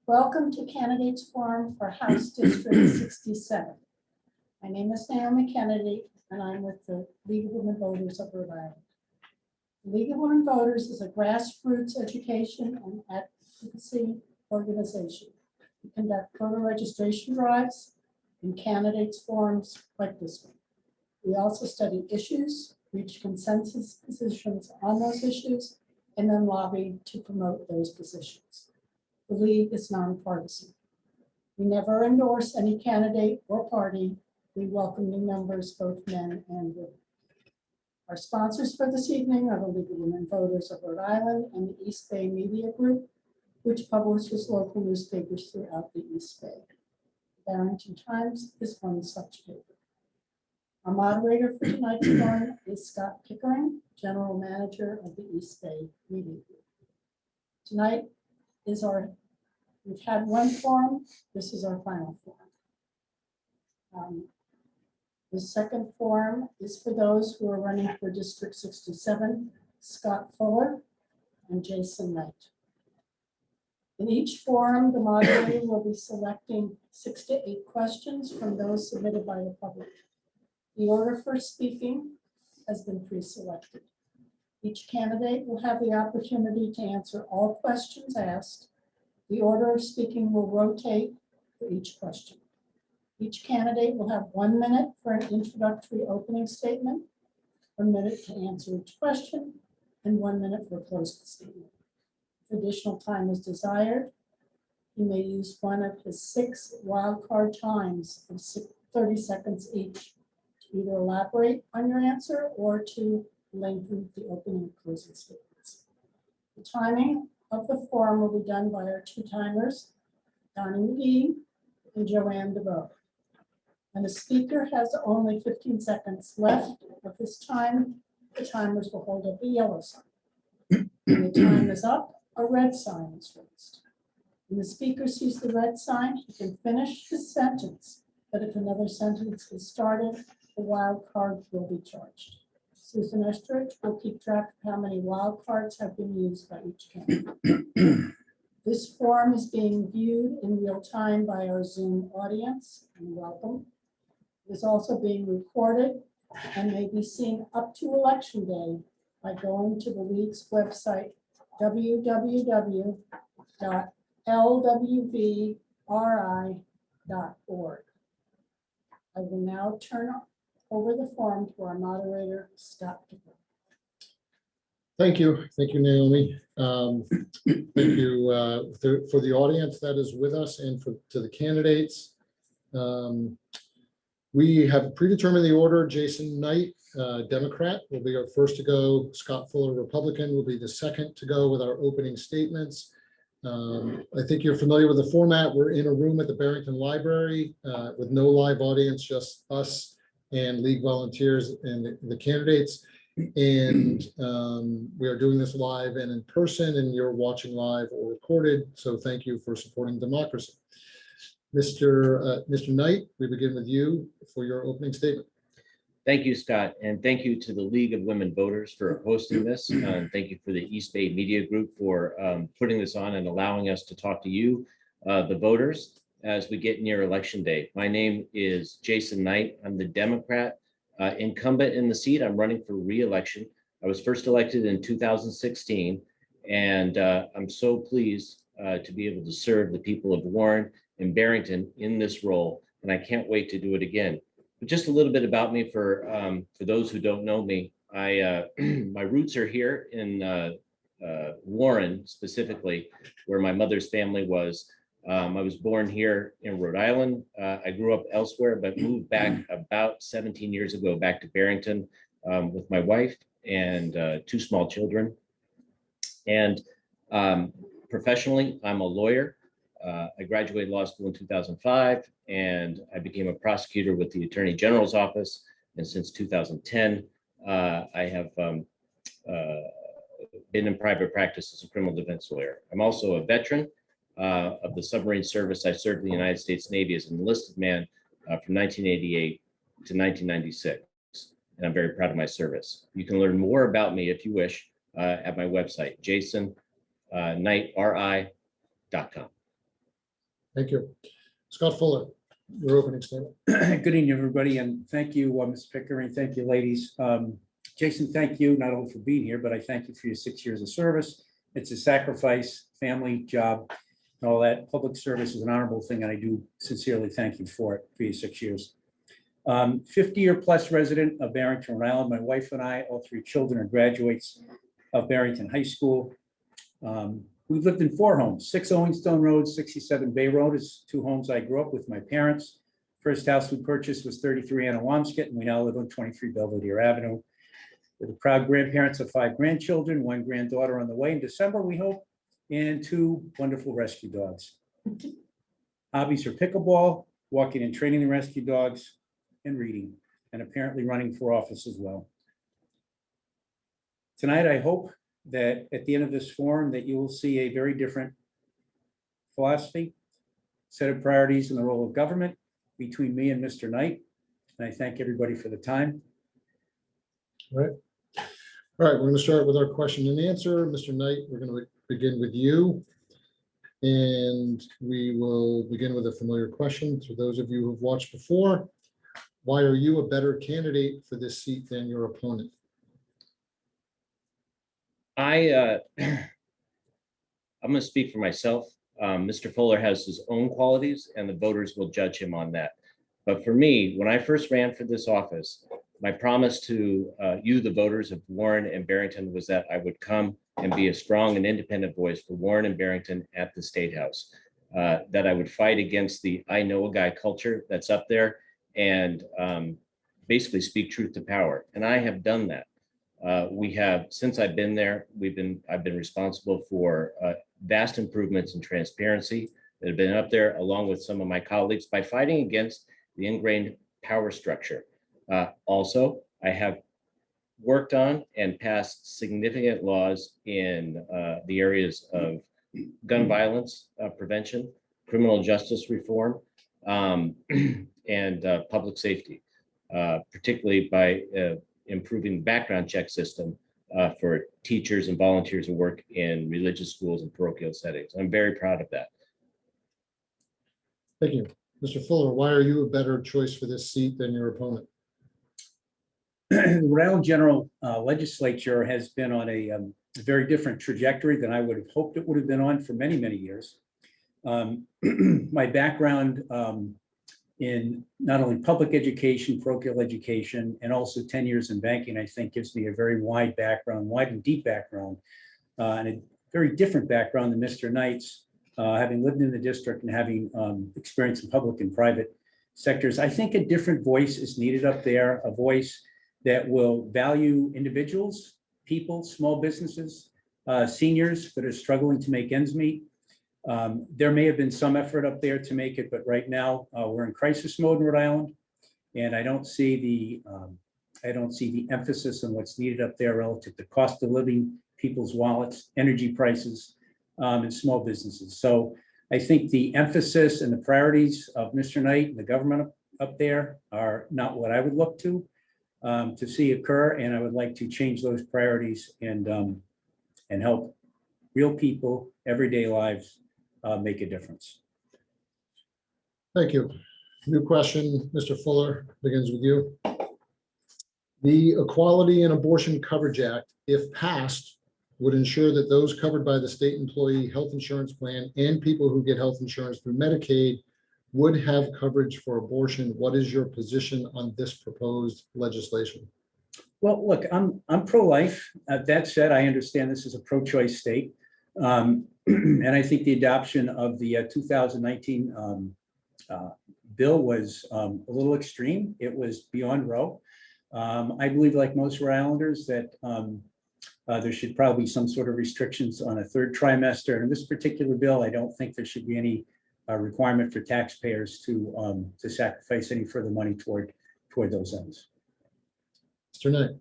Welcome to Candidates Forum for House District 67. My name is Naomi Kennedy, and I'm with the League of Women Voters of Rhode Island. The League of Women Voters is a grassroots education and advocacy organization. We conduct voter registration drives and candidates forums like this one. We also study issues, reach consensus positions on those issues, and then lobby to promote those positions. The League is nonpartisan. We never endorse any candidate or party. We welcome new members, both men and women. Our sponsors for this evening are the League of Women Voters of Rhode Island and the East Bay Media Group, which publishes local newspapers throughout the East Bay. The Barrington Times is one such paper. Our moderator for tonight's forum is Scott Pickering, General Manager of the East Bay Media Group. Tonight is we've had one forum, this is our final forum. The second forum is for those who are running for District 67, Scott Fuller and Jason Knight. In each forum, the moderator will be selecting 6 to 8 questions from those submitted by the public. The order for speaking has been pre-selected. Each candidate will have the opportunity to answer all questions asked. The order of speaking will rotate for each question. Each candidate will have 1 minute for an introductory opening statement, 1 minute to answer each question, and 1 minute for a closing statement. If additional time is desired, you may use one of his 6 wildcard times of 30 seconds each to either elaborate on your answer or to lengthen the opening and closing statements. The timing of the forum will be done by our 2 timers, Donnie McGee and Joanne DeVoe. And the speaker has only 15 seconds left of his time. The timers will hold up a yellow sign. When the time is up, a red sign is raised. When the speaker sees the red sign, he can finish his sentence, but if another sentence is started, the wild card will be charged. Susan Estridge will keep track of how many wild cards have been used by each candidate. This forum is being viewed in real time by our Zoom audience, and welcome. It is also being recorded and may be seen up to Election Day by going to the League's website, www.LWVRI.org. I will now turn over the forum to our moderator, Scott Pickering. Thank you, Naomi. Thank you for the audience that is with us and to the candidates. We have predetermined the order. Jason Knight, Democrat, will be our first to go. Scott Fuller, Republican, will be the second to go with our opening statements. I think you're familiar with the format. We're in a room at the Barrington Library with no live audience, just us and League volunteers and the candidates. And we are doing this live and in person, and you're watching live or recorded. So thank you for supporting democracy. Mr. Knight, we begin with you for your opening statement. Thank you, Scott, and thank you to the League of Women Voters for hosting this. Thank you for the East Bay Media Group for putting this on and allowing us to talk to you, the voters, as we get near Election Day. My name is Jason Knight. I'm the Democrat incumbent in the seat. I'm running for re-election. I was first elected in 2016, and I'm so pleased to be able to serve the people of Warren and Barrington in this role, and I can't wait to do it again. But just a little bit about me for those who don't know me. My roots are here in Warren, specifically, where my mother's family was. I was born here in Rhode Island. I grew up elsewhere, but moved back about 17 years ago, back to Barrington with my wife and 2 small children. And professionally, I'm a lawyer. I graduated law school in 2005, and I became a prosecutor with the Attorney General's office. And since 2010, I have been in private practice as a criminal defense lawyer. I'm also a veteran of the submarine service. I served in the United States Navy as an enlisted man from 1988 to 1996. And I'm very proud of my service. You can learn more about me if you wish at my website, jasonKnightRI.com. Thank you. Scott Fuller, your opening statement. Good evening, everybody, and thank you, Ms. Pickering. Thank you, ladies. Jason, thank you not only for being here, but I thank you for your 6 years of service. It's a sacrifice, family, job, and all that. Public service is an honorable thing, and I do sincerely thank you for it, for your 6 years. 50-year plus resident of Barrington, Rhode Island. My wife and I, all 3 children, are graduates of Barrington High School. We've lived in 4 homes, 6 Owingstone Road, 67 Bay Road is 2 homes I grew up with my parents. First house we purchased was 33 Anawamsket, and we now live on 23 Belvedere Avenue. We're the proud grandparents of 5 grandchildren, 1 granddaughter on the way in December, we hope, and 2 wonderful rescue dogs. Hobbies are pickleball, walking and training the rescue dogs, and reading, and apparently running for office as well. Tonight, I hope that at the end of this forum that you will see a very different philosophy, set of priorities in the role of government between me and Mr. Knight. And I thank everybody for the time. All right, we're going to start with our question and answer. Mr. Knight, we're going to begin with you. And we will begin with a familiar question. For those of you who've watched before, why are you a better candidate for this seat than your opponent? I'm going to speak for myself. Mr. Fuller has his own qualities and the voters will judge him on that. But for me, when I first ran for this office, my promise to you, the voters of Warren and Barrington, was that I would come and be a strong and independent voice for Warren and Barrington at the State House, that I would fight against the I know a guy culture that's up there and basically speak truth to power. And I have done that. We have, since I've been there, I've been responsible for vast improvements in transparency that have been up there along with some of my colleagues by fighting against the ingrained power structure. Also, I have worked on and passed significant laws in the areas of gun violence prevention, criminal justice reform, and public safety, particularly by improving the background check system for teachers and volunteers who work in religious schools and parochial settings. I'm very proud of that. Thank you. Mr. Fuller, why are you a better choice for this seat than your opponent? The Rhode Island General Legislature has been on a very different trajectory than I would have hoped it would have been on for many, many years. My background in not only public education, parochial education, and also 10 years in banking, I think gives me a very wide background, wide and deep background, and a very different background than Mr. Knight's, having lived in the district and having experience in public and private sectors. I think a different voice is needed up there, a voice that will value individuals, people, small businesses, seniors that are struggling to make ends meet. There may have been some effort up there to make it, but right now we're in crisis mode in Rhode Island, and I don't see the emphasis on what's needed up there relative to cost of living, people's wallets, energy prices, and small businesses. So I think the emphasis and the priorities of Mr. Knight and the government up there are not what I would look to see occur, and I would like to change those priorities and help real people, everyday lives, make a difference. Thank you. New question, Mr. Fuller, begins with you. The Equality and Abortion Coverage Act, if passed, would ensure that those covered by the state employee health insurance plan and people who get health insurance through Medicaid would have coverage for abortion. What is your position on this proposed legislation? Well, look, I'm pro-life. That said, I understand this is a pro-choice state. And I think the adoption of the 2019 bill was a little extreme. It was beyond Roe. I believe, like most Rhode Islanders, that there should probably be some sort of restrictions on a 3rd trimester. And in this particular bill, I don't think there should be any requirement for taxpayers to sacrifice any further money toward those ends. Mr. Knight.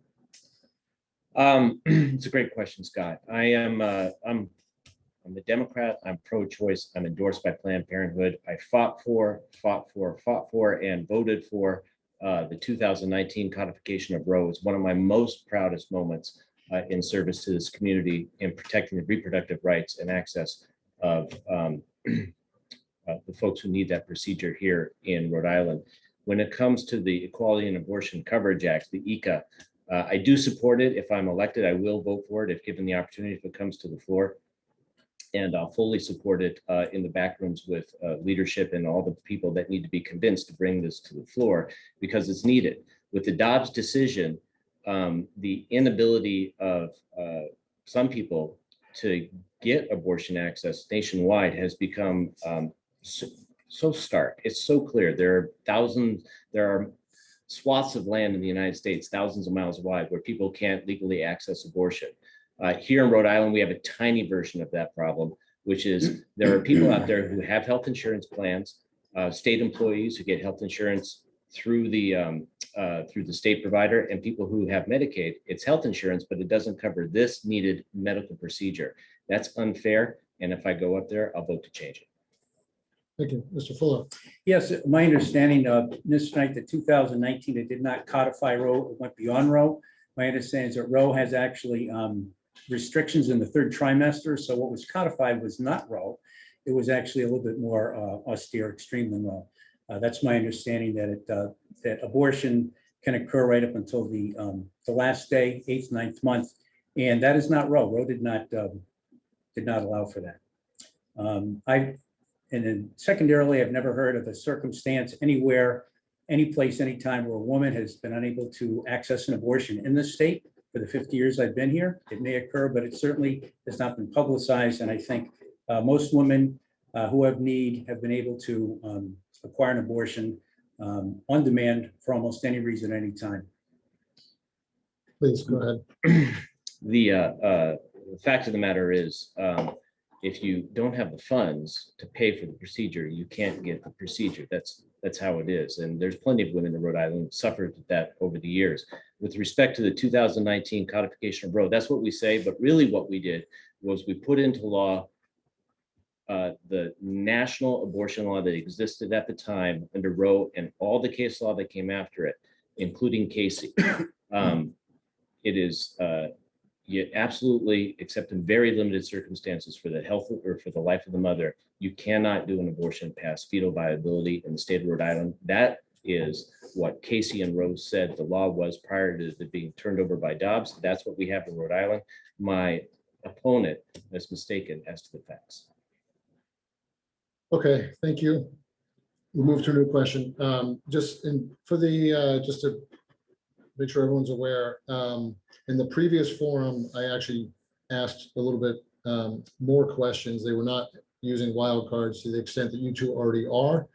It's a great question, Scott. I'm a Democrat. I'm pro-choice. I'm endorsed by Planned Parenthood. I fought for, and voted for the 2019 codification of Roe. It's one of my most proudest moments in service to this community in protecting the reproductive rights and access of the folks who need that procedure here in Rhode Island. When it comes to the Equality and Abortion Coverage Act, the ECA, I do support it. If I'm elected, I will vote for it if given the opportunity, if it comes to the floor. And I'll fully support it in the back rooms with leadership and all the people that need to be convinced to bring this to the floor because it's needed. With the Dobbs decision, the inability of some people to get abortion access nationwide has become so stark. It's so clear. There are swaths of land in the United States, thousands of miles wide, where people can't legally access abortion. Here in Rhode Island, we have a tiny version of that problem, which is there are people out there who have health insurance plans, state employees who get health insurance through the state provider, and people who have Medicaid. It's health insurance, but it doesn't cover this needed medical procedure. That's unfair, and if I go up there, I'll vote to change it. Thank you. Mr. Fuller. Yes, my understanding of Mr. Knight, the 2019, it did not codify Roe, it went beyond Roe. My understanding is that Roe has actually restrictions in the third trimester. So what was codified was not Roe. It was actually a little bit more austere, extreme than Roe. That's my understanding that that abortion can occur right up until the last day, 8th, 9th month, and that is not Roe. Roe did not allow for that. And then secondarily, I've never heard of a circumstance anywhere, any place, anytime where a woman has been unable to access an abortion in this state for the 50 years I've been here. It may occur, but it certainly has not been publicized. And I think most women who have need have been able to acquire an abortion on demand for almost any reason, anytime. Please go ahead. The fact of the matter is, if you don't have the funds to pay for the procedure, you can't get the procedure. That's how it is. And there's plenty of women in Rhode Island who suffered that over the years. With respect to the 2019 codification of Roe, that's what we say, but really what we did was we put into law the national abortion law that existed at the time under Roe and all the case law that came after it, including Casey. It is you absolutely, except in very limited circumstances for the health or for the life of the mother, you cannot do an abortion past fetal viability in the state of Rhode Island. That is what Casey and Rose said the law was prior to it being turned over by Dobbs. That's what we have in Rhode Island. My opponent is mistaken as to the facts. Okay, thank you. We'll move to a new question. Just to make sure everyone's aware, in the previous forum, I actually asked a little bit more questions. They were not using wildcards to the extent that you two already are.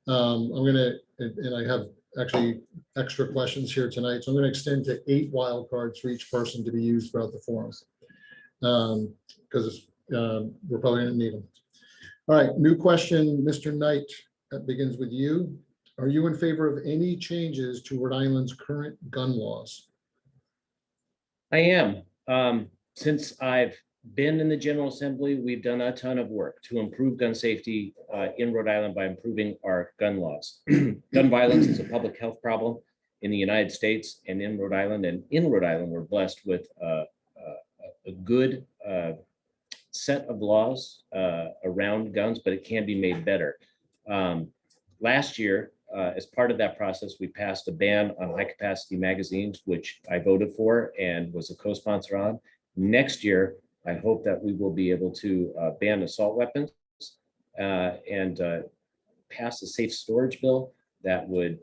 And I have actually extra questions here tonight, so I'm going to extend to 8 wildcards for each person to be used throughout the forums because we're probably going to need them. All right, new question, Mr. Knight, that begins with you. Are you in favor of any changes to Rhode Island's current gun laws? I am. Since I've been in the General Assembly, we've done a ton of work to improve gun safety in Rhode Island by improving our gun laws. Gun violence is a public health problem in the United States and in Rhode Island. And in Rhode Island, we're blessed with a good set of laws around guns, but it can be made better. Last year, as part of that process, we passed a ban on high-capacity magazines, which I voted for and was a co-sponsor on. Next year, I hope that we will be able to ban assault weapons and pass a safe storage bill that would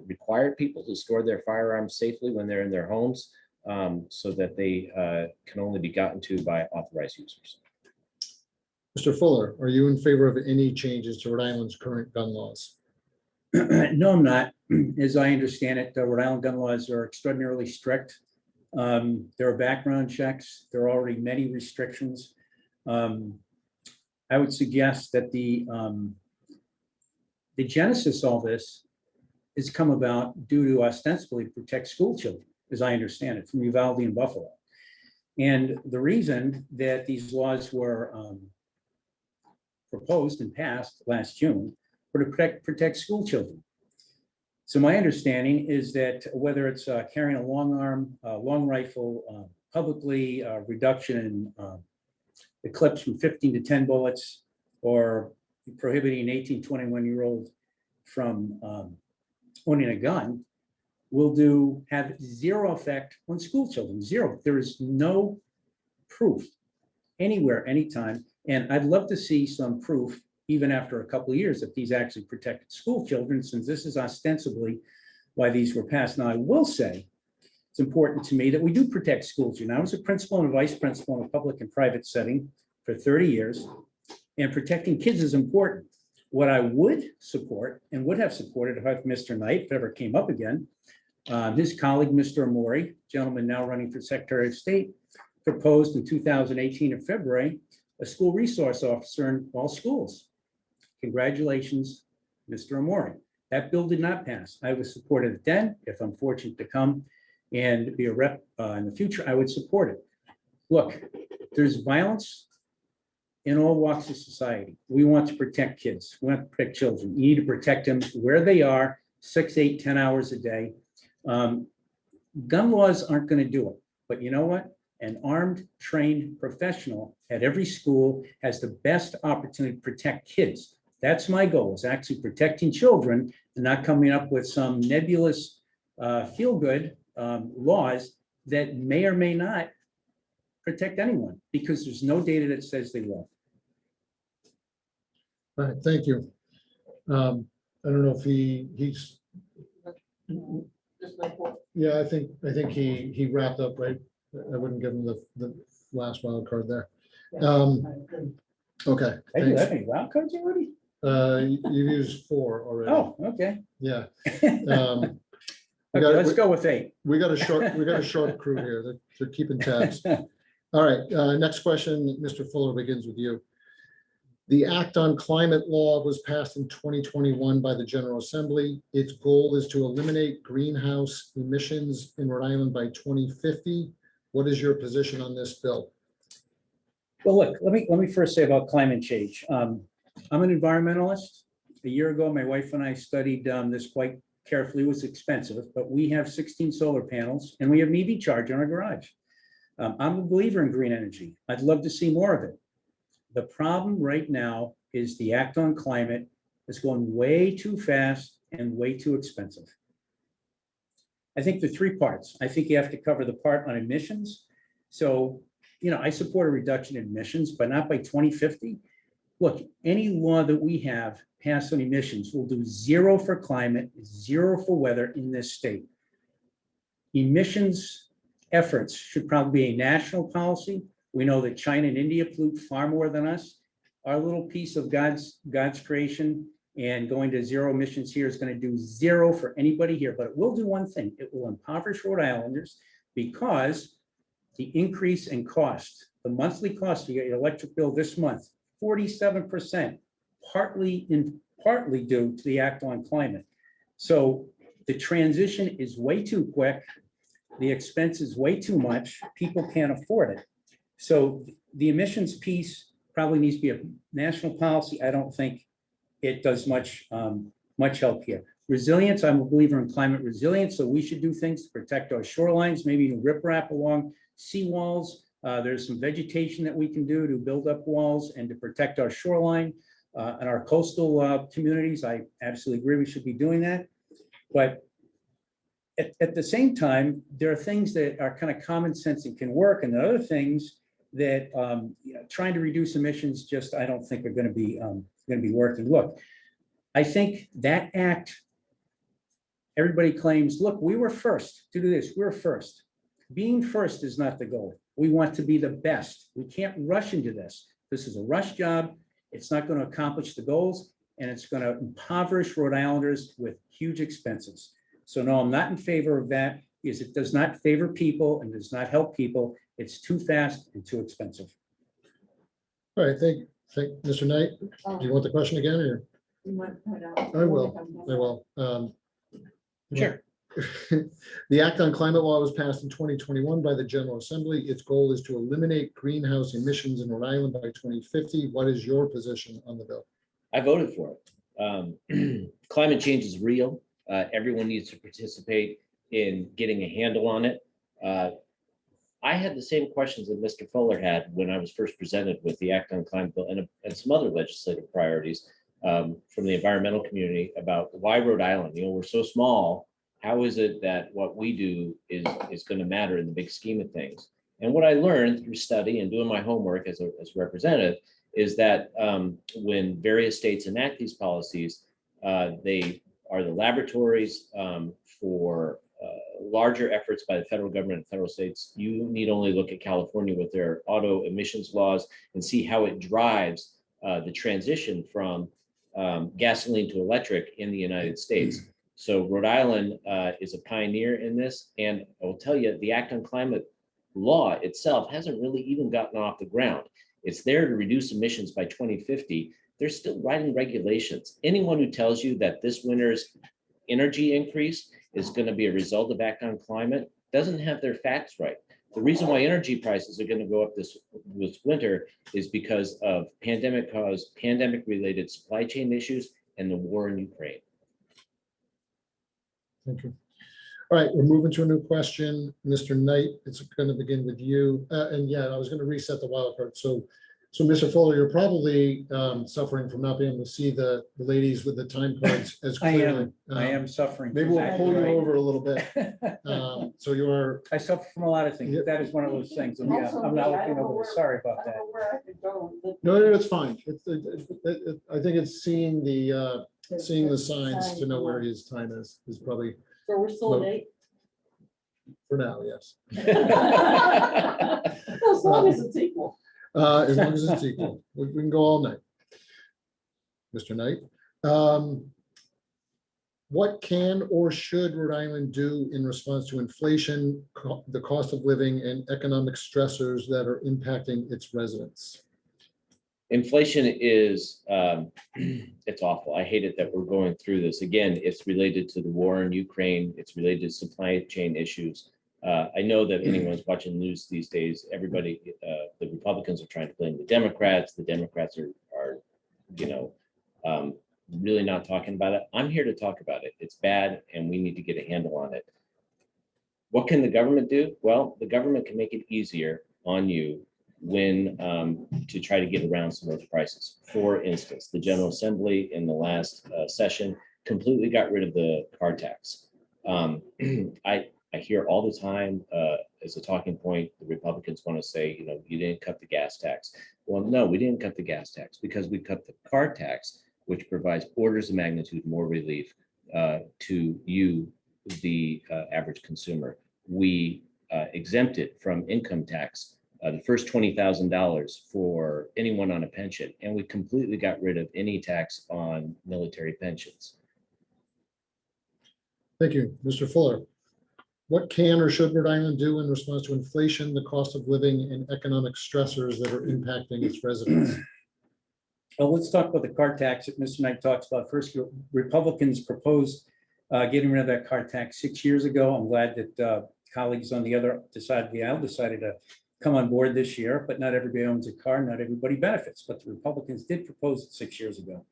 require people to store their firearms safely when they're in their homes so that they can only be gotten to by authorized users. Mr. Fuller, are you in favor of any changes to Rhode Island's current gun laws? No, I'm not. As I understand it, the Rhode Island gun laws are extraordinarily strict. There are background checks. There are already many restrictions. I would suggest that the genesis of all this has come about due to ostensibly protect school children, as I understand it, from Uvalde and Buffalo. And the reason that these laws were proposed and passed last June were to protect school children. So my understanding is that whether it's carrying a long rifle publicly, reduction in the clips from 15 to 10 bullets, or prohibiting 18, 21-year-old from owning a gun will have zero effect on school children, zero. There is no proof anywhere, anytime. And I'd love to see some proof, even after a couple of years, that these actually protected school children, since this is ostensibly why these were passed. Now, I will say, it's important to me that we do protect school children. I was a principal and a vice principal in a public and private setting for 30 years, and protecting kids is important. What I would support and would have supported if Mr. Knight, if ever came up again, his colleague, Mr. Amori, gentleman now running for Secretary of State, proposed in 2018 in February, a school resource officer in all schools. Congratulations, Mr. Amori. That bill did not pass. I was supported it then. If I'm fortunate to come and be a rep in the future, I would support it. Look, there's violence in all walks of society. We want to protect kids. We want to protect children. You need to protect them where they are, 6, 8, 10 hours a day. Gun laws aren't going to do it. But you know what? An armed, trained professional at every school has the best opportunity to protect kids. That's my goal, is actually protecting children and not coming up with some nebulous feel-good laws that may or may not protect anyone, because there's no data that says they will. All right, thank you. I don't know if he's, yeah, I think he wrapped up, right? I wouldn't give him the last wild card there. Okay. I do thanks. have any wild cards already? You used 4 already. Oh, okay. Yeah. Okay, let's go with 8. We got a short crew here. They're keeping tabs. All right, next question, Mr. Fuller, begins with you. The Act on Climate Law was passed in 2021 by the General Assembly. Its goal is to eliminate greenhouse emissions in Rhode Island by 2050. What is your position on this bill? Well, look, let me first say about climate change. I'm an environmentalist. A year ago, my wife and I studied this quite carefully. It was expensive, but we have 16 solar panels and we have an EV charger in our garage. I'm a believer in green energy. I'd love to see more of it. The problem right now is the Act on Climate is going way too fast and way too expensive. I think the 3 parts. I think you have to cover the part on emissions. So, I support a reduction in emissions, but not by 2050. Look, any law that we have passed on emissions will do 0 for climate, 0 for weather in this state. Emissions efforts should probably be a national policy. We know that China and India pollute far more than us. Our little piece of God's creation and going to 0 emissions here is going to do 0 for anybody here, but it will do one thing. It will impoverish Rhode Islanders, because the increase in cost, the monthly cost to get your electric bill this month, 47%, partly due to the Act on Climate. So the transition is way too quick. The expense is way too much. People can't afford it. So the emissions piece probably needs to be a national policy. I don't think it does much help here. Resilience, I'm a believer in climate resilience, so we should do things to protect our shorelines, maybe even riprap along seawalls. There's some vegetation that we can do to build up walls and to protect our shoreline and our coastal communities. I absolutely agree we should be doing that. But at the same time, there are things that are kind of common sense and can work, and there are other things that trying to reduce emissions just I don't think are going to be working. Look, I think that act, everybody claims, look, we were first to do this. We're first. Being first is not the goal. We want to be the best. We can't rush into this. This is a rush job. It's not going to accomplish the goals, and it's going to impoverish Rhode Islanders with huge expenses. So no, I'm not in favor of that, because it does not favor people and does not help people. It's too fast and too expensive. All right, thank Mr. Knight. Do you want the question again, or? I will. Sure. The Act on Climate Law was passed in 2021 by the General Assembly. Its goal is to eliminate greenhouse emissions in Rhode Island by 2050. What is your position on the bill? I voted for it. Climate change is real. Everyone needs to participate in getting a handle on it. I had the same questions that Mr. Fuller had when I was first presented with the Act on Climate Bill and some other legislative priorities. from the environmental community about why Rhode Island. We're so small. How is it that what we do is going to matter in the big scheme of things? And what I learned through study and doing my homework as a representative is that when various states enact these policies, they are the laboratories for larger efforts by the federal government and federal states. You need only look at California with their auto emissions laws and see how it drives the transition from gasoline to electric in the United States. So Rhode Island is a pioneer in this. And I will tell you, the Act on Climate law itself hasn't really even gotten off the ground. It's there to reduce emissions by 2050. They're still writing regulations. Anyone who tells you that this winter's energy increase is going to be a result of Act on Climate doesn't have their facts right. The reason why energy prices are going to go up this winter is because of pandemic-caused, pandemic-related supply chain issues and the war in Ukraine. Thank you. All right, we're moving to a new question. Mr. Knight, it's going to begin with you. And yeah, I was going to reset the wild card. So Mr. Fuller, you're probably suffering from not being able to see the ladies with the time cards as clearly. I am suffering. Maybe from we'll that, pull you right? over a little bit. So you are, I suffer from a lot of things. Yeah. That is one of those things. And yeah, I'm not looking over this. Sorry about that. no, it's fine. I think it's seeing the signs to know where his time is probably, So we're still Well, late? for now, yes. As long as it's equal. As long as it's equal, we can go all night. Mr. Knight, what can or should Rhode Island do in response to inflation, the cost of living, and economic stressors that are impacting its residents? Inflation is, it's awful. I hate it that we're going through this. Again, it's related to the war in Ukraine. It's related to supply chain issues. I know that anyone's watching the news these days, everybody, the Republicans are trying to blame the Democrats. The Democrats are really not talking about it. I'm here to talk about it. It's bad and we need to get a handle on it. What can the government do? Well, the government can make it easier on you when to try to get around some of those prices. For instance, the General Assembly in the last session completely got rid of the car tax. I hear all the time as a talking point, the Republicans want to say, you didn't cut the gas tax. Well, no, we didn't cut the gas tax because we cut the car tax, which provides orders of magnitude more relief to you, the average consumer. We exempted from income tax the first $20,000 for anyone on a pension, and we completely got rid of any tax on military pensions. Thank you. Mr. Fuller, what can or should Rhode Island do in response to inflation, the cost of living, and economic stressors that are impacting its residents? Well, let's talk about the car tax that Mr. Knight talks about. First, Republicans proposed getting rid of that car tax 6 years ago. I'm glad that colleagues on the other side of the aisle decided to come on board this year, but not everybody owns a car, not everybody benefits, but the Republicans did propose it 6 years ago.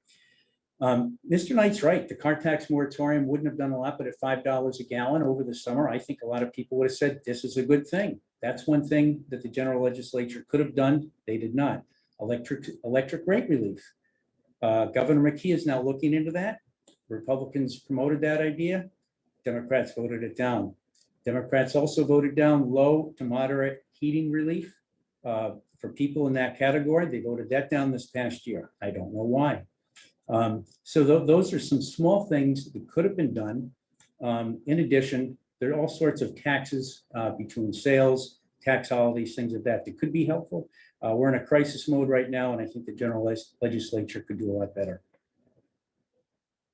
Mr. Knight's right. The car tax moratorium wouldn't have done a lot, but at $5 a gallon over the summer, I think a lot of people would have said, this is a good thing. That's one thing that the general legislature could have done. They did not. Electric rate relief. Governor McKee is now looking into that. Republicans promoted that idea. Democrats voted it down. Democrats also voted down low to moderate heating relief for people in that category. They voted that down this past year. I don't know why. So those are some small things that could have been done. In addition, there are all sorts of taxes between sales, tax holidays, things like that could be helpful. We're in a crisis mode right now, and I think the general legislature could do a lot better.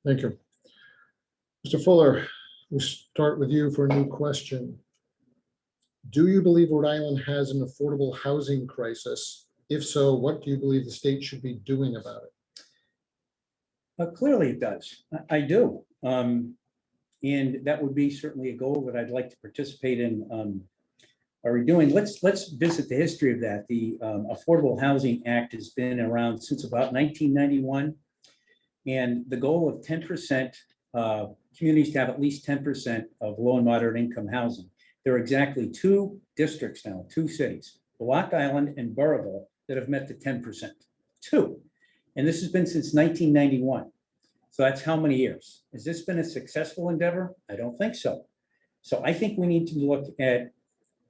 Thank you. Mr. Fuller, we'll start with you for a new question. Do you believe Rhode Island has an affordable housing crisis? If so, what do you believe the state should be doing about it? Clearly it does. I do. And that would be certainly a goal that I'd like to participate in. Are we doing? Let's visit the history of that. The Affordable Housing Act has been around since about 1991. And the goal of 10%, communities to have at least 10% of low and moderate income housing. There are exactly 2 districts now, 2 cities, Block Island and Burrillville, that have met the 10%. 2. And this has been since 1991. So that's how many years? Has this been a successful endeavor? I don't think so. So I think we need to look at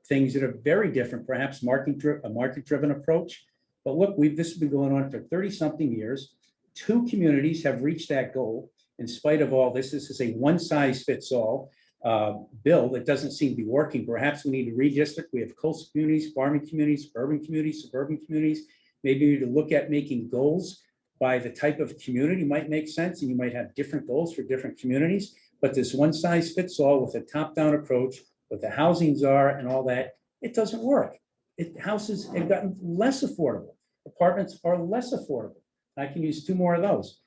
things that are very different, perhaps a market-driven approach. But look, this has been going on for 30-something years. 2 communities have reached that goal. In spite of all this, this is a one-size-fits-all bill that doesn't seem to be working. Perhaps we need to redistrict. We have coastal communities, farming communities, urban communities, suburban communities. Maybe we need to look at making goals by the type of community might make sense, and you might have different goals for different communities. But this one-size-fits-all with a top-down approach, with the housings are and all that, it doesn't work. Houses have gotten less affordable. Apartments are less affordable. I can use 2 more of those.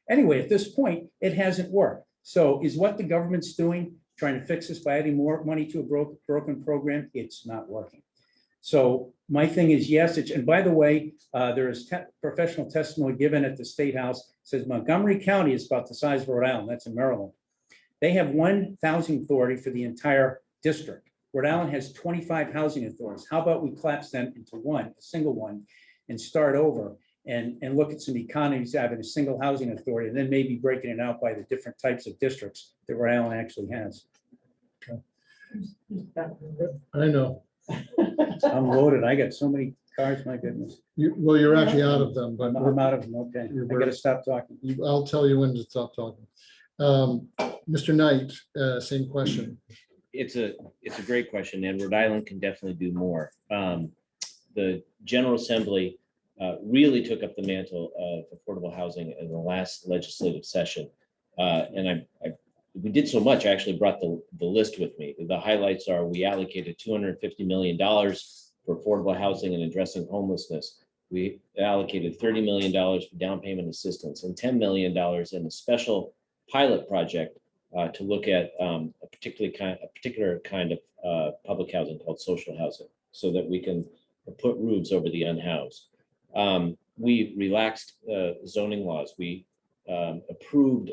Anyway, at this point, it hasn't worked. So is what the government's doing, trying to fix this by adding more money to a broken program? It's not working. So my thing is, yes, and by the way, there is professional testimony given at the State House. It says Montgomery County is about the size of Rhode Island. That's in Maryland. They have 1 housing authority for the entire district. Rhode Island has 25 housing authorities. How about we collapse them into one, a single one, and start over and look at some economies having a single housing authority, and then maybe breaking it out by the different types of districts that Rhode Island actually has. I know. I'm loaded. I got so many cards, my goodness. Well, you're actually out of them, but I'm out of them. Okay, I gotta stop talking. I'll tell you when to stop talking. Mr. Knight, same question. It's a great question, and Rhode Island can definitely do more. The General Assembly really took up the mantle of affordable housing in the last legislative session. And we did so much, I actually brought the list with me. The highlights are we allocated $250 million for affordable housing and addressing homelessness. We allocated $30 million for down payment assistance and $10 million in a special pilot project to look at a particular kind of public housing called social housing, so that we can put roofs over the unhoused. We relaxed zoning laws. We approved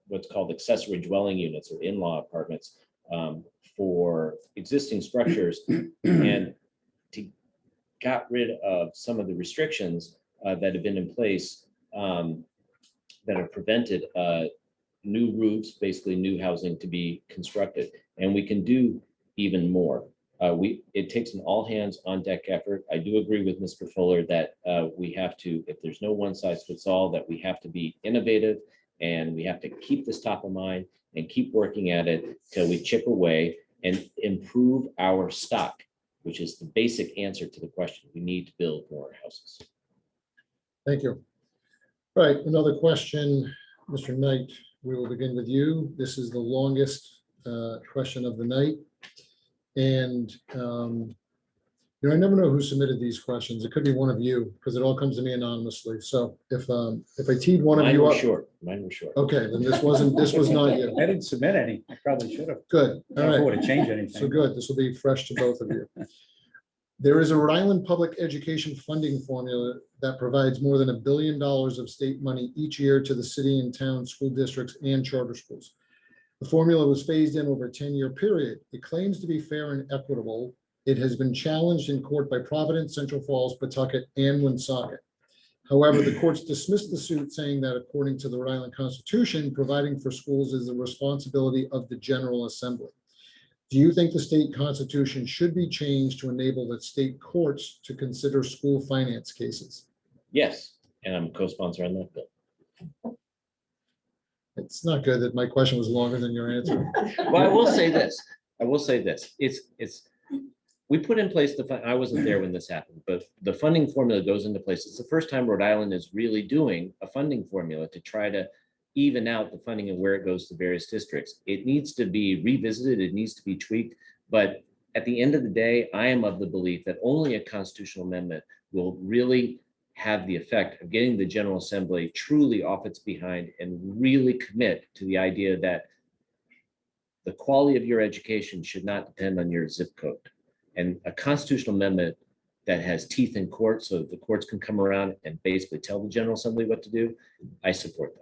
what's called accessory dwelling units or in-law apartments for existing structures, and got rid of some of the restrictions that have been in place that have prevented new roofs, basically new housing, to be constructed. And we can do even more. It takes an all hands on deck effort. I do agree with Mr. Fuller that we have to, if there's no one size fits all, that we have to be innovative, and we have to keep this top of mind and keep working at it till we chip away and improve our stock, which is the basic answer to the question. We need to build more houses. Thank you. All right, another question, Mr. Knight. We will begin with you. This is the longest question of the night. And I never know who submitted these questions. It could be one of you, because it all comes to me anonymously. So if I teed one of Mine you were up. short. Mine were short. Okay, then this was not you. I didn't submit any. I probably should have. Good. All right. Would have changed anything. So good. This will be fresh to both of you. There is a Rhode Island public education funding formula that provides more than $1 billion of state money each year to the city and town school districts and charter schools. The formula was phased in over a 10-year period. It claims to be fair and equitable. It has been challenged in court by Providence, Central Falls, Pawtucket, and Woonsocket. However, the courts dismissed the suit, saying that according to the Rhode Island Constitution, providing for schools is the responsibility of the General Assembly. Do you think the state constitution should be changed to enable the state courts to consider school finance cases? Yes, and I'm a co-sponsor on that bill. It's not good that my question was longer than your answer. Well, I will say this. We put in place I wasn't there when this happened, but the funding formula goes into place. It's the first time Rhode Island is really doing a funding formula to try to even out the funding and where it goes to various districts. It needs to be revisited. It needs to be tweaked. But at the end of the day, I am of the belief that only a constitutional amendment will really have the effect of getting the General Assembly truly off its behind and really commit to the idea that the quality of your education should not depend on your zip code. And a constitutional amendment that has teeth in court so that the courts can come around and basically tell the General Assembly what to do, I support that.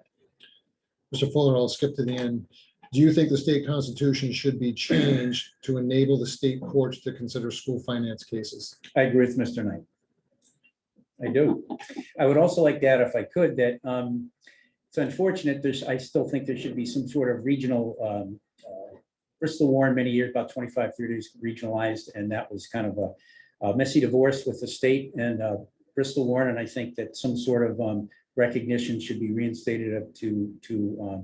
Mr. Fuller, I'll skip to the end. Do you think the state constitution should be changed to enable the state courts to consider school finance cases? I agree with Mr. Knight. I do. I would also like to add, if I could, that it's unfortunate, I still think there should be some sort of regional, Bristol Warren many years, about 25, 30 years regionalized, and that was kind of a messy divorce with the state and Bristol Warren, and I think that some sort of recognition should be reinstated to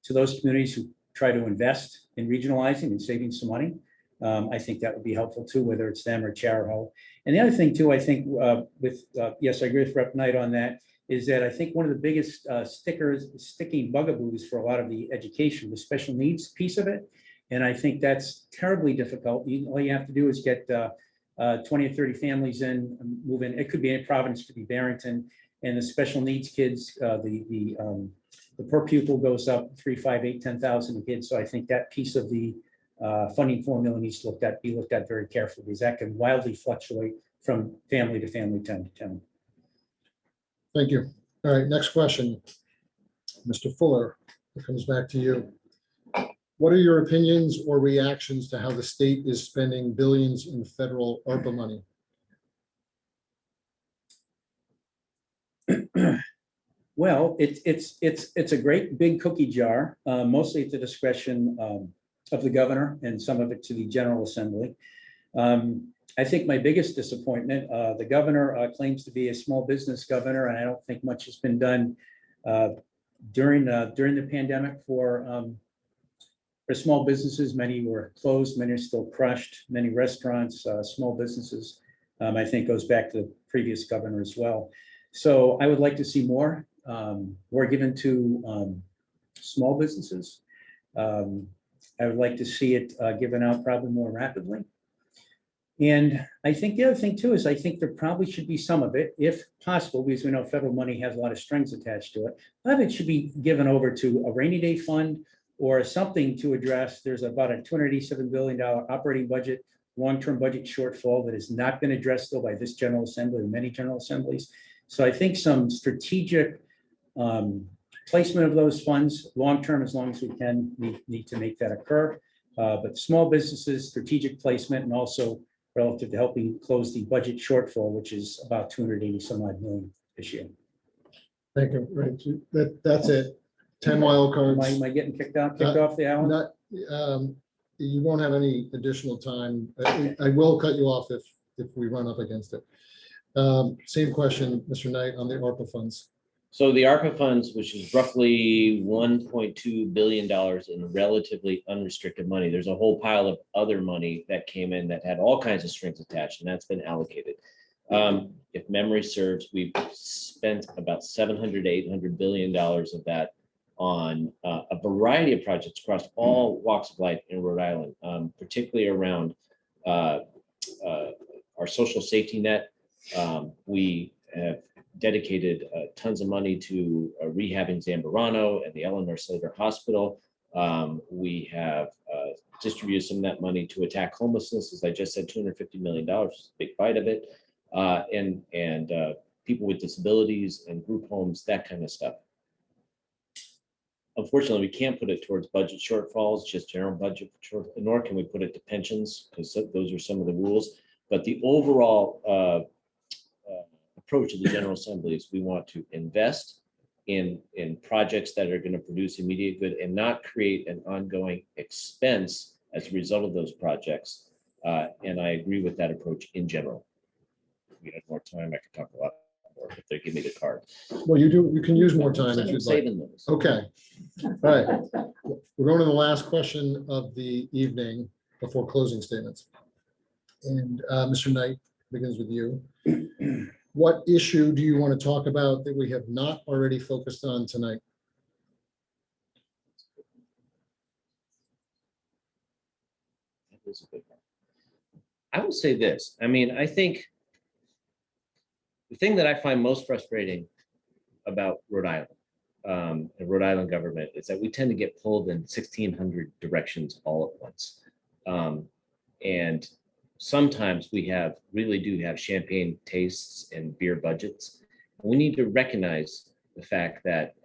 those communities who try to invest in regionalizing and saving some money. I think that would be helpful too, whether it's them or Charahoe. And the other thing too, I think yes, I agree with Rep. Knight on that, is that I think one of the biggest sticking bugaboos for a lot of the education, the special needs piece of it. And I think that's terribly difficult. All you have to do is get 20 or 30 families in, move in. It could be any province, it could be Barrington, and the special needs kids, the per pupil goes up 3, 5, 8, 10,000 kids. So I think that piece of the funding formula needs to be looked at very carefully, because that can wildly fluctuate from family to family, town to town. Thank you. All right, next question. Mr. Fuller, it comes back to you. What are your opinions or reactions to how the state is spending billions in federal ARPA money? Well, it's a great big cookie jar, mostly at the discretion of the governor and some of it to the General Assembly. I think my biggest disappointment, the governor claims to be a small business governor, and I don't think much has been done during the pandemic for small businesses. Many were closed, many are still crushed, many restaurants, small businesses, I think goes back to the previous governor as well. So I would like to see more given to small businesses. I would like to see it given out probably more rapidly. And I think the other thing too is I think there probably should be some of it, if possible, because we know federal money has a lot of strings attached to it. A lot of it should be given over to a rainy day fund or something to address. There's about a $287 billion operating budget, long-term budget shortfall that has not been addressed though by this General Assembly or many General Assemblies. So I think some strategic placement of those funds, long-term, as long as we can, need to make that occur. But small businesses, strategic placement, and also relative to helping close the budget shortfall, which is about 280 some odd million this year. Thank you. Right. That's it. 10 wild cards. Am I getting kicked off the hour? Not, you won't have any additional time. I will cut you off if we run up against it. Same question, Mr. Knight, on the ARPA funds. So the ARPA funds, which is roughly $1.2 billion in relatively unrestricted money, there's a whole pile of other money that came in that had all kinds of strings attached, and that's been allocated. If memory serves, we've spent about $700 to $800 billion of that on a variety of projects across all walks of life in Rhode Island, particularly around our social safety net. We have dedicated tons of money to rehabbing Zambarano and the Eleanor Slater Hospital. We have distributed some of that money to attack homelessness, as I just said, $250 million, a big bite of it, and people with disabilities and group homes, that kind of stuff. Unfortunately, we can't put it towards budget shortfalls, just general budget, nor can we put it to pensions, because those are some of the rules. But the overall approach of the General Assembly is we want to invest in projects that are going to produce immediate good and not create an ongoing expense as a result of those projects. And I agree with that approach in general. If we had more time, I could talk a lot more if they give me the card. Well, you can use more time if I'm you'd like. saving those. Okay. All right. We're going to the last question of the evening before closing statements. And Mr. Knight begins with you. What issue do you want to talk about that we have not already focused on tonight? That was a good one. I will say this. I mean, I think the thing that I find most frustrating about Rhode Island, the Rhode Island government, is that we tend to get pulled in 1,600 directions all at once. And sometimes we really do have champagne tastes and beer budgets. We need to recognize the fact that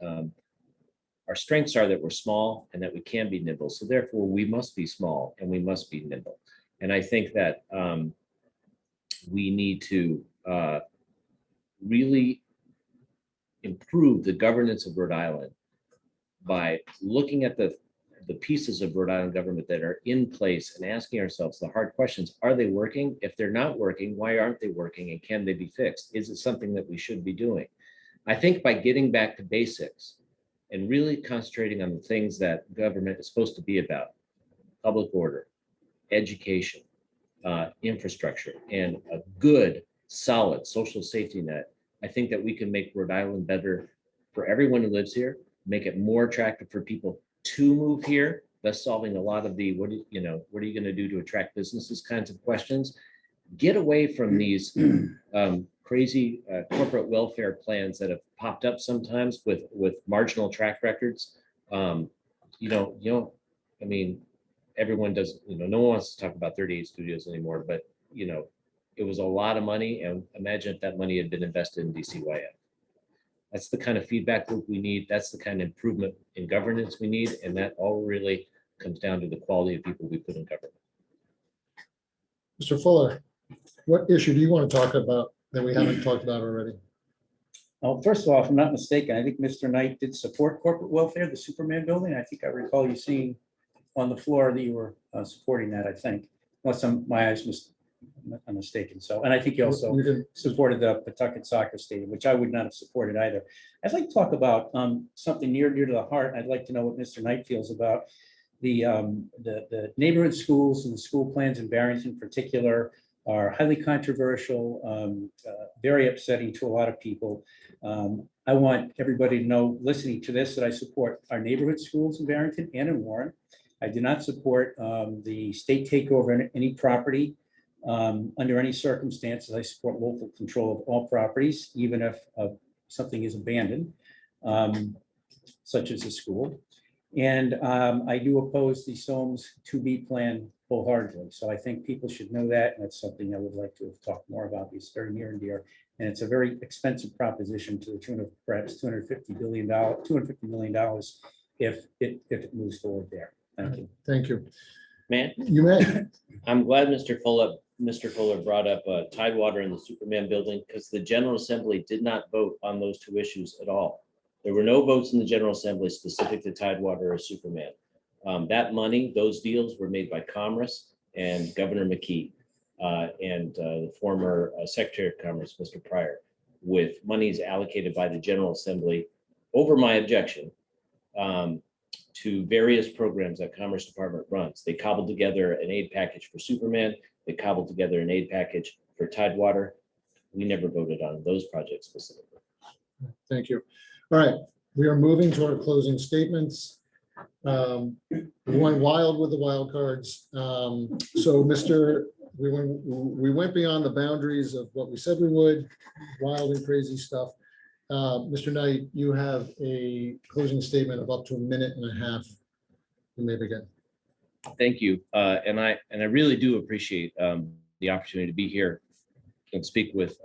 our strengths are that we're small and that we can be nimble. So therefore we must be small and we must be nimble. And I think that we need to really improve the governance of Rhode Island by looking at the pieces of Rhode Island government that are in place and asking ourselves the hard questions. Are they working? If they're not working, why aren't they working? And can they be fixed? Is it something that we should be doing? I think by getting back to basics and really concentrating on the things that government is supposed to be about, public order, education, infrastructure, and a good, solid social safety net, I think that we can make Rhode Island better for everyone who lives here, make it more attractive for people to move here, thus solving a lot of the what are you going to do to attract businesses kinds of questions. Get away from these crazy corporate welfare plans that have popped up sometimes with marginal track records. I mean, everyone does, no one wants to talk about 38 studios anymore, but it was a lot of money, and imagine if that money had been invested in DCYF. That's the kind of feedback loop we need. That's the kind of improvement in governance we need. And that all really comes down to the quality of people we put in government. Mr. Fuller, what issue do you want to talk about that we haven't talked about already? Well, first of all, if I'm not mistaken, I think Mr. Knight did support corporate welfare, the Superman building. I think I recall you seeing on the floor that you were supporting that, I think, unless my eyes I'm mistaken. So, and I think you also You can- supported the Pawtucket soccer stadium, which I would not have supported either. I'd like to talk about something near to the heart. I'd like to know what Mr. Knight feels about the neighborhood schools and the school plans in Barrington in particular are highly controversial, very upsetting to a lot of people. I want everybody to know, listening to this, that I support our neighborhood schools in Barrington and in Warren. I do not support the state takeover of any property under any circumstances. I support local control of all properties, even if something is abandoned, such as a school. And I do oppose the Soames 2B plan wholeheartedly. So I think people should know that. And that's something I would like to have talked more about. It's very near and dear. And it's a very expensive proposition to the tune of perhaps $250 million if it moves forward there. Thank you. Thank you. Man, You may. I'm glad Mr. Fuller brought up Tidewater and the Superman building, because the General Assembly did not vote on those two issues at all. There were no votes in the General Assembly specific to Tidewater or Superman. That money, those deals were made by Commerce and Governor McKee and the former Secretary of Commerce, Mr. Pryor, with monies allocated by the General Assembly over my objection to various programs that Commerce Department runs. They cobbled together an aid package for Superman. They cobbled together an aid package for Tidewater. We never voted on those projects specifically. Thank you. All right, we are moving to our closing statements. We went wild with the wild cards. So we went beyond the boundaries of what we said we would, wild and crazy stuff. Mr. Knight, you have a closing statement of up to 1.5 minutes. You may begin. Thank you. And I really do appreciate the opportunity to be here and speak with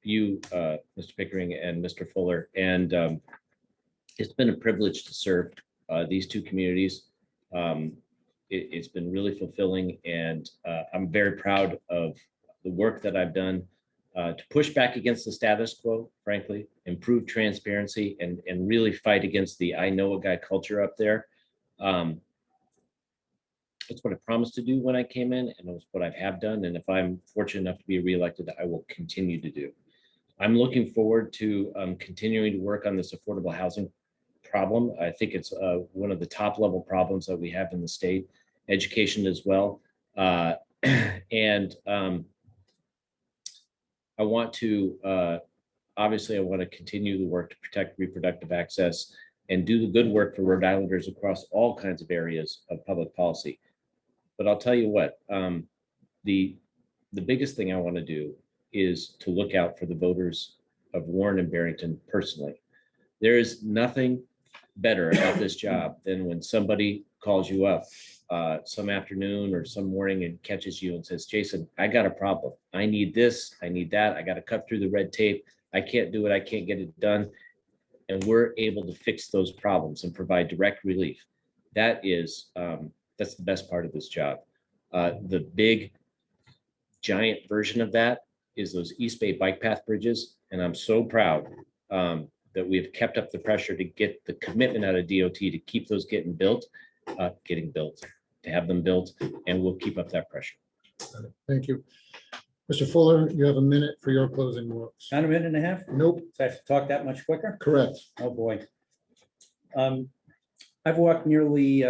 you, Mr. Pickering and Mr. Fuller. And it's been a privilege to serve these two communities. It's been really fulfilling, and I'm very proud of the work that I've done to push back against the status quo, frankly, improve transparency, and really fight against the I know a guy culture up there. It's what I promised to do when I came in, and it's what I have done. And if I'm fortunate enough to be reelected, I will continue to do. I'm looking forward to continuing to work on this affordable housing problem. I think it's one of the top level problems that we have in the state, education as well. And I want to, obviously, I want to continue the work to protect reproductive access and do the good work for Rhode Islanders across all kinds of areas of public policy. But I'll tell you what, the biggest thing I want to do is to look out for the voters of Warren and Barrington personally. There is nothing better about this job than when somebody calls you up some afternoon or some morning and catches you and says, Jason, I got a problem. I need this, I need that. I got to cut through the red tape. I can't do it. I can't get it done. And we're able to fix those problems and provide direct relief. That is, that's the best part of this job. The big, giant version of that is those East Bay bike path bridges. And I'm so proud that we have kept up the pressure to get the commitment out of DOT to keep those to have them built, and we'll keep up that pressure. Thank you. Mr. Fuller, you have a minute for your closing remarks. Not a minute and a half? Nope, So I have to talk that much quicker? correct. Oh, boy. I've walked nearly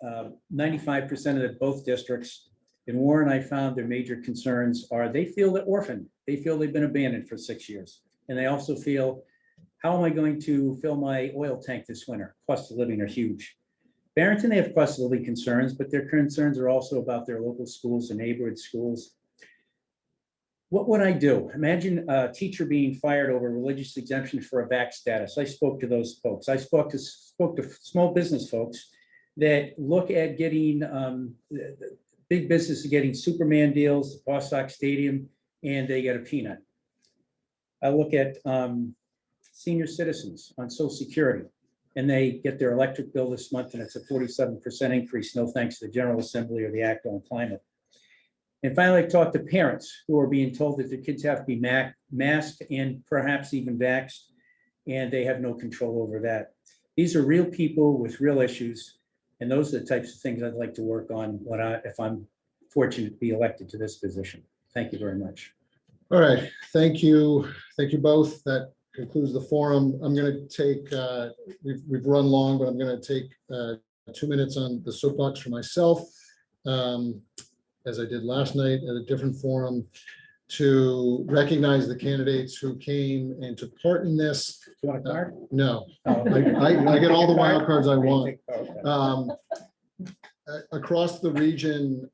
95% of both districts. In Warren, I found their major concerns are they feel they're orphaned. They feel they've been abandoned for 6 years. And they also feel, how am I going to fill my oil tank this winter? Cost of living are huge. Barrington, they have cost of living concerns, but their concerns are also about their local schools and neighborhood schools. What would I do? Imagine a teacher being fired over religious exemption for a back status. I spoke to those folks. I spoke to small business folks that look at getting big business getting Superman deals, the Bostock Stadium, and they get a peanut. I look at senior citizens on Social Security, and they get their electric bill this month, and it's a 47% increase, no thanks to the General Assembly or the Act on Climate. And finally, I talked to parents who are being told that their kids have to be masked and perhaps even vaxxed, and they have no control over that. These are real people with real issues, and those are the types of things I'd like to work on if I'm fortunate to be elected to this position. Thank you very much. All right, thank you. Thank you both. That concludes the forum. I'm going to take, we've run long, but I'm going to take 2 minutes on the soapbox for myself, as I did last night at a different forum, to recognize the candidates who came and took part in this. Do you want a card? No, Oh. I get all the wild cards I want. Okay. Across the region,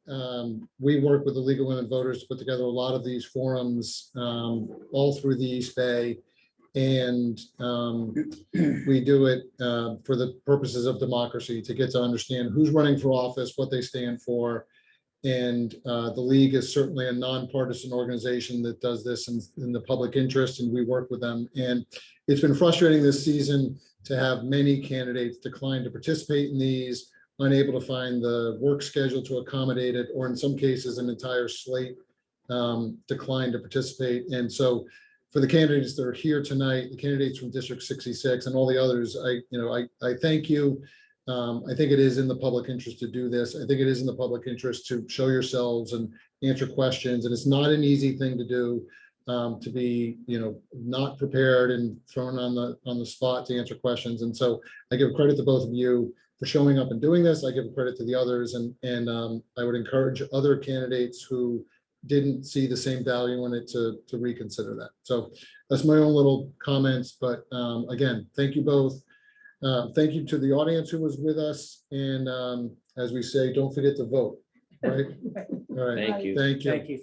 we work with the League of Women Voters to put together a lot of these forums all through the East Bay. And we do it for the purposes of democracy, to get to understand who's running for office, what they stand for. And the League is certainly a nonpartisan organization that does this in the public interest, and we work with them. And it's been frustrating this season to have many candidates decline to participate in these, unable to find the work schedule to accommodate it, or in some cases, an entire slate decline to participate. And so for the candidates that are here tonight, the candidates from District 66 and all the others, I thank you. I think it is in the public interest to do this. I think it is in the public interest to show yourselves and answer questions. And it's not an easy thing to do, to be, not prepared and thrown on the spot to answer questions. And so I give credit to both of you for showing up and doing this. I give credit to the others, and I would encourage other candidates who didn't see the same value in it to reconsider that. So that's my own little comments. But again, thank you both. Thank you to the audience who was with us. And as we say, don't forget to vote, right? All right. Thank you. Thank you. Thank you.